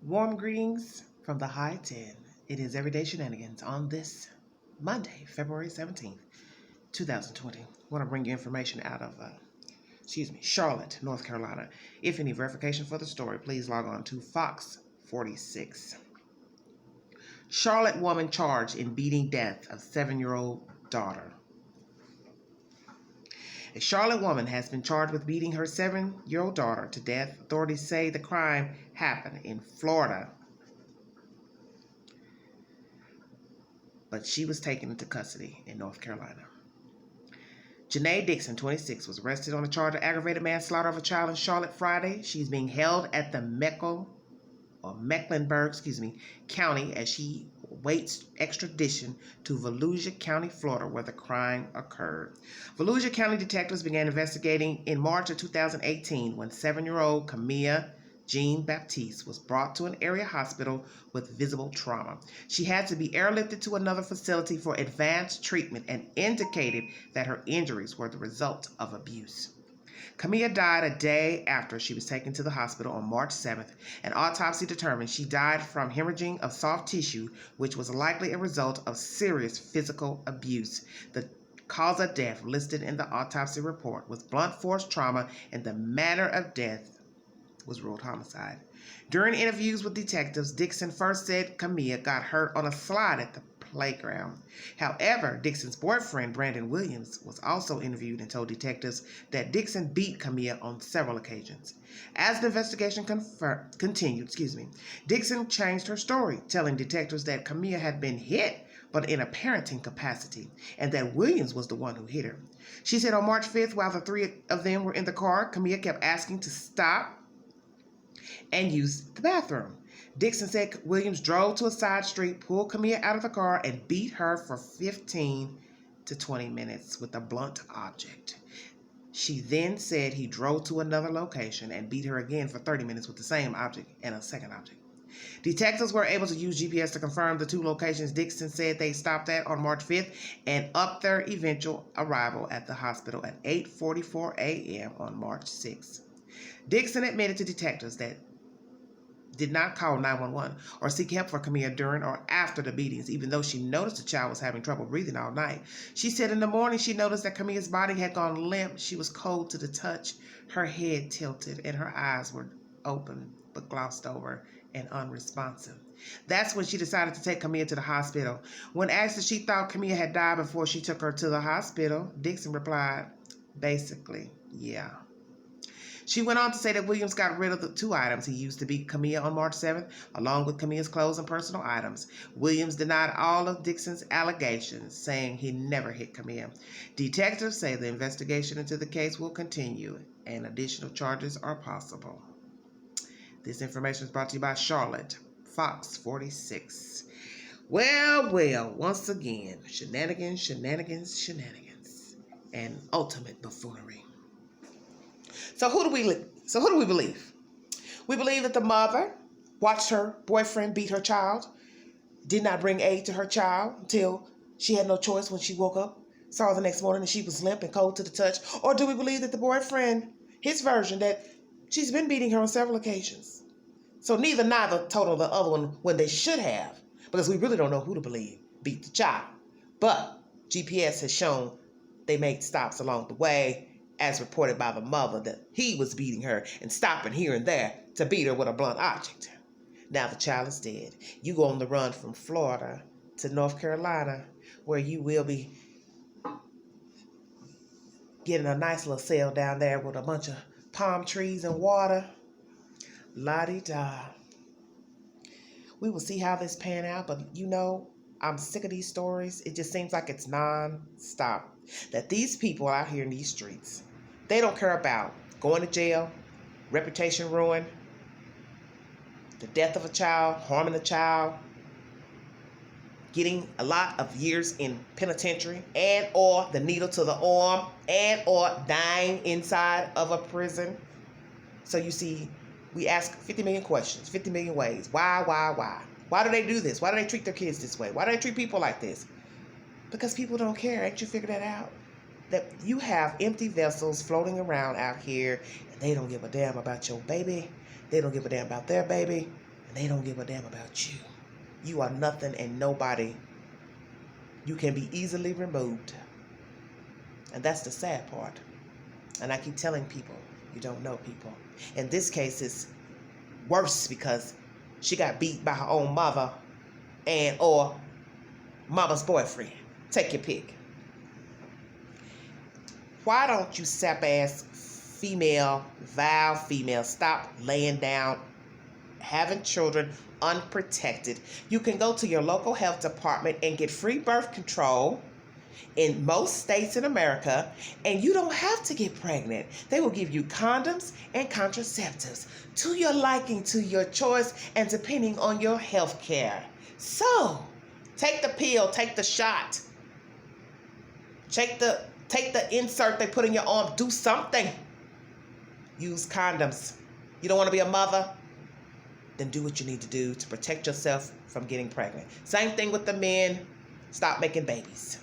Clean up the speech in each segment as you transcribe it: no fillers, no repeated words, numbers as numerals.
Warm greetings from the High 10. It is Everyday Shenanigans on this Monday, February 17th, 2020. I want to bring you information out of, Charlotte, North Carolina. If you need verification for the story, please log on to Fox 46. Charlotte woman charged in beating death of 7-year-old daughter. A Charlotte woman has been charged with beating her 7-year-old daughter to death. Authorities say the crime happened in Florida, but she was taken into custody in North Carolina. Janae Dixon, 26, was arrested on a charge of aggravated manslaughter of a child in Charlotte Friday. She's being held at the Mecklenburg County as she awaits extradition to Volusia County, Florida, where the crime occurred. Volusia County detectives began investigating in March of 2018 when 7-year-old Camilla Jean Baptiste was brought to an area hospital with visible trauma. She had to be airlifted to another facility for advanced treatment and indicated that her injuries were the result of abuse. Camilla died a day after she was taken to the hospital on March 7th. An autopsy determined she died from hemorrhaging of soft tissue, which was likely a result of serious physical abuse. The cause of death listed in the autopsy report was blunt force trauma, and the manner of death was ruled homicide. During interviews with detectives, Dixon first said Camilla got hurt on a slide at the playground. However, Dixon's boyfriend, Brandon Williams, was also interviewed and told detectives that Dixon beat Camilla on several occasions. As the investigation continued, Dixon changed her story, telling detectives that Camilla had been hit, but in a parenting capacity, and that Williams was the one who hit her. She said on March 5th, while the three of them were in the car, Camilla kept asking to stop and used the bathroom. Dixon said Williams drove to a side street, pulled Camilla out of the car, and beat her for 15 to 20 minutes with a blunt object. She then said he drove to another location and beat her again for 30 minutes with the same object and a second object. Detectives were able to use GPS to confirm the two locations Dixon said they stopped at on March 5th and up their eventual arrival at the hospital at 8:44 a.m. on March 6th. Dixon admitted to detectives that did not call 911 or seek help for Camilla during or after the beatings, even though she noticed the child was having trouble breathing all night. She said in the morning she noticed that Camilla's body had gone limp. She was cold to the touch, her head tilted, and her eyes were open but glossed over and unresponsive. That's when she decided to take Camilla to the hospital. When asked if she thought Camilla had died before she took her to the hospital, Dixon replied, basically, yeah. She went on to say that Williams got rid of the two items he used to beat Camilla on March 7th, along with Camilla's clothes and personal items. Williams denied all of Dixon's allegations, saying he never hit Camilla. Detectives say the investigation into the case will continue and additional charges are possible. This information is brought to you by Charlotte, Fox 46. Well, once again, shenanigans, and ultimate buffoonery. So who do we believe? We believe that the mother watched her boyfriend beat her child, did not bring aid to her child until she had no choice when she woke up, saw her the next morning and she was limp and cold to the touch? Or do we believe that the boyfriend, his version, that she's been beating her on several occasions? So neither told the other one when they should have, because we really don't know who to believe beat the child. But GPS has shown they made stops along the way, as reported by the mother, that he was beating her and stopping here and there to beat her with a blunt object. Now the child is dead. You go on the run from Florida to North Carolina, where you will be getting a nice little sail down there with a bunch of palm trees and water. La-di-da. We will see how this pan out, but I'm sick of these stories. It just seems like it's non-stop. That these people out here in these streets, they don't care about going to jail, reputation ruin, the death of a child, harming a child, getting a lot of years in penitentiary, and or the needle to the arm, and or dying inside of a prison. So you see, we ask 50 million questions, 50 million ways. Why? Why do they do this? Why do they treat their kids this way? Why do they treat people like this? Because people don't care. Ain't you figured that out? That you have empty vessels floating around out here, and they don't give a damn about your baby. They don't give a damn about their baby, and They don't give a damn about you. You are nothing and nobody. You can be easily removed. And that's the sad part. And I keep telling people, you don't know people. In this case, it's worse because she got beat by her own mother and or mama's boyfriend. Take your pick. Why don't you sap-ass female, vile female, stop laying down, having children unprotected? You can go to your local health department and get free birth control in most states in America, and you don't have to get pregnant. They will give you condoms and contraceptives to your liking, to your choice, and depending on your health care. So, take the pill, take the shot, take the insert they put in your arm, do something. Use condoms. You don't want to be a mother? Then do what you need to do to protect yourself from getting pregnant. Same thing with the men. Stop making babies.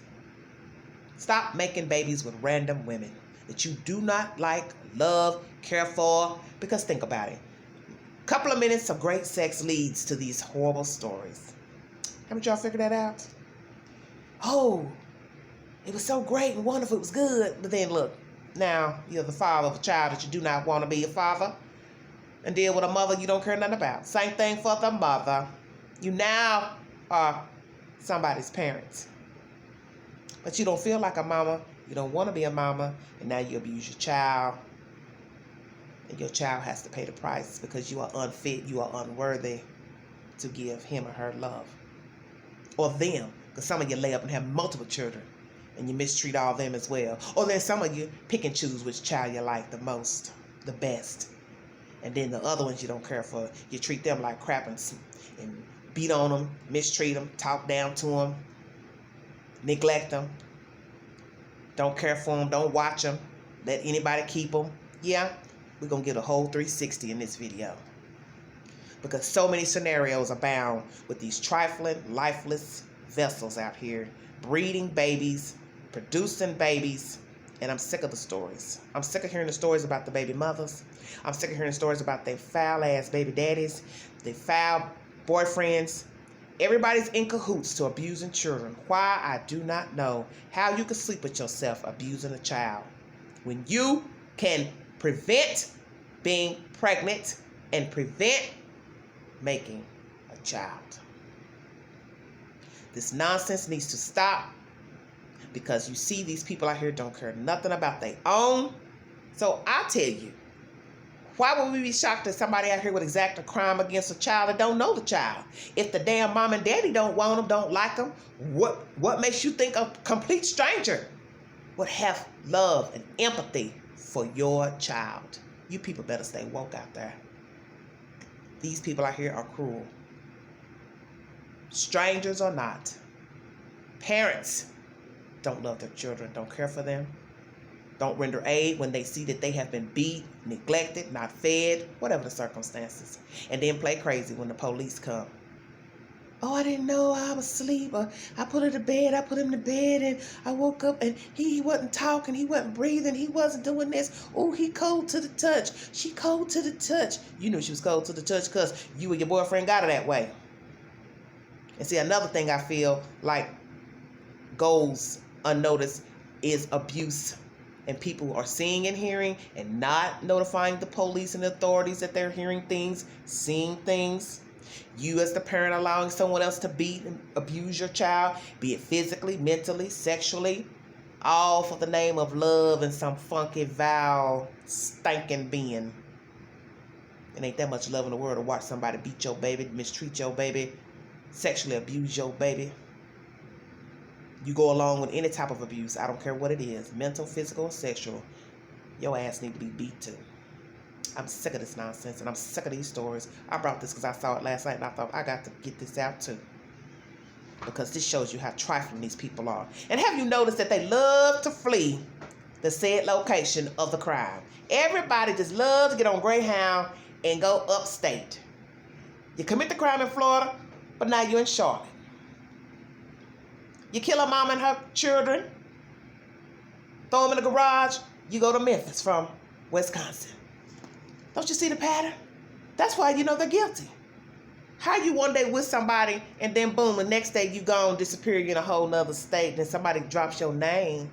Stop making babies with random women that you do not like, love, care for. Because think about it. A couple of minutes of great sex leads to these horrible stories. Haven't y'all figured that out? Oh, it was so great and wonderful. It was good. But then look, now you're the father of a child that you do not want to be a father. And deal with a mother you don't care nothing about. Same thing for the mother. You now are somebody's parents. But you don't feel like a mama. You don't want to be a mama. And now you abuse your child. And your child has to pay the price because you are unfit. You are unworthy to give him or her love. Or them. Because some of you lay up and have multiple children. And you mistreat all them as well. Or then some of you pick and choose which child you like the most. The best. And then the other ones you don't care for. You treat them like crap and beat on them. Mistreat them. Talk down to them. Neglect them. Don't care for them. Don't watch them. Let anybody keep them. Yeah, we're going to get a whole 360 in this video. Because so many scenarios abound with these trifling, lifeless vessels out here. Breeding babies. Producing babies. And I'm sick of the stories. I'm sick of hearing the stories about the baby mothers. I'm sick of hearing stories about their foul-ass baby daddies. Their foul boyfriends. Everybody's in cahoots to abusing children. Why, I do not know how you can sleep with yourself abusing a child. When you can prevent being pregnant and prevent making a child. This nonsense needs to stop because you see these people out here don't care nothing about their own. So I tell you, why would we be shocked that somebody out here would exact a crime against a child that don't know the child? If the damn mom and daddy don't want them, don't like them, what makes you think a complete stranger would have love and empathy for your child? You people better stay woke out there. These people out here are cruel. Strangers or not. Parents don't love their children, don't care for them. Don't render aid when they see that they have been beat, neglected, not fed, whatever the circumstances. And then play crazy when the police come. Oh, I didn't know, I was asleep. Or I put him to bed, and I woke up and he wasn't talking, he wasn't breathing, he wasn't doing this. Oh, he cold to the touch. She cold to the touch. You knew she was cold to the touch because you and your boyfriend got her that way. And see, another thing I feel like goes unnoticed is abuse. And people are seeing and hearing and not notifying the police and the authorities that they're hearing things, seeing things. You as the parent allowing someone else to beat and abuse your child, be it physically, mentally, sexually, all for the name of love and some funky, vile, stinking being. It ain't that much love in the world to watch somebody beat your baby, mistreat your baby, sexually abuse your baby. You go along with any type of abuse, I don't care what it is, mental, physical, or sexual, your ass need to be beat too. I'm sick of this nonsense, and I'm sick of these stories. I brought this because I saw it last night, and I thought I got to get this out too. Because this shows you how trifling these people are. And have you noticed that they love to flee the said location of the crime? Everybody just loves to get on Greyhound and go upstate. You commit the crime in Florida, but now you're in Charlotte. You kill a mom and her children, throw them in the garage, you go to Memphis from Wisconsin. Don't you see the pattern? That's why you know they're guilty. How you one day with somebody and then boom, the next day you gone, disappear, you in a whole nother state, and somebody drops your name,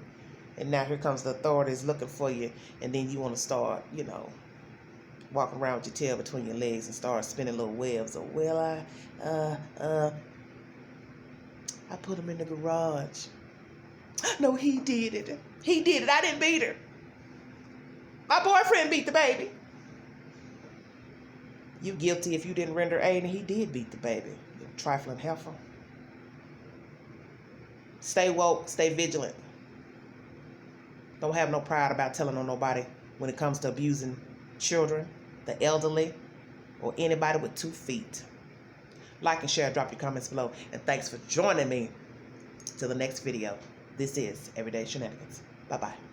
and now here comes the authorities looking for you, and then you want to start, walking around with your tail between your legs and start spinning little webs. Or, well, I put him in the garage. No, he did it. He did it. I didn't beat her. My boyfriend beat the baby. You guilty if you didn't render aid and he did beat the baby. You trifling heifer. Stay woke. Stay vigilant. Don't have no pride about telling on nobody when it comes to abusing children, the elderly, or anybody with 2 feet. Like and share, drop your comments below. And thanks for joining me. Till the next video. This is Everyday Shenanigans. Bye-bye.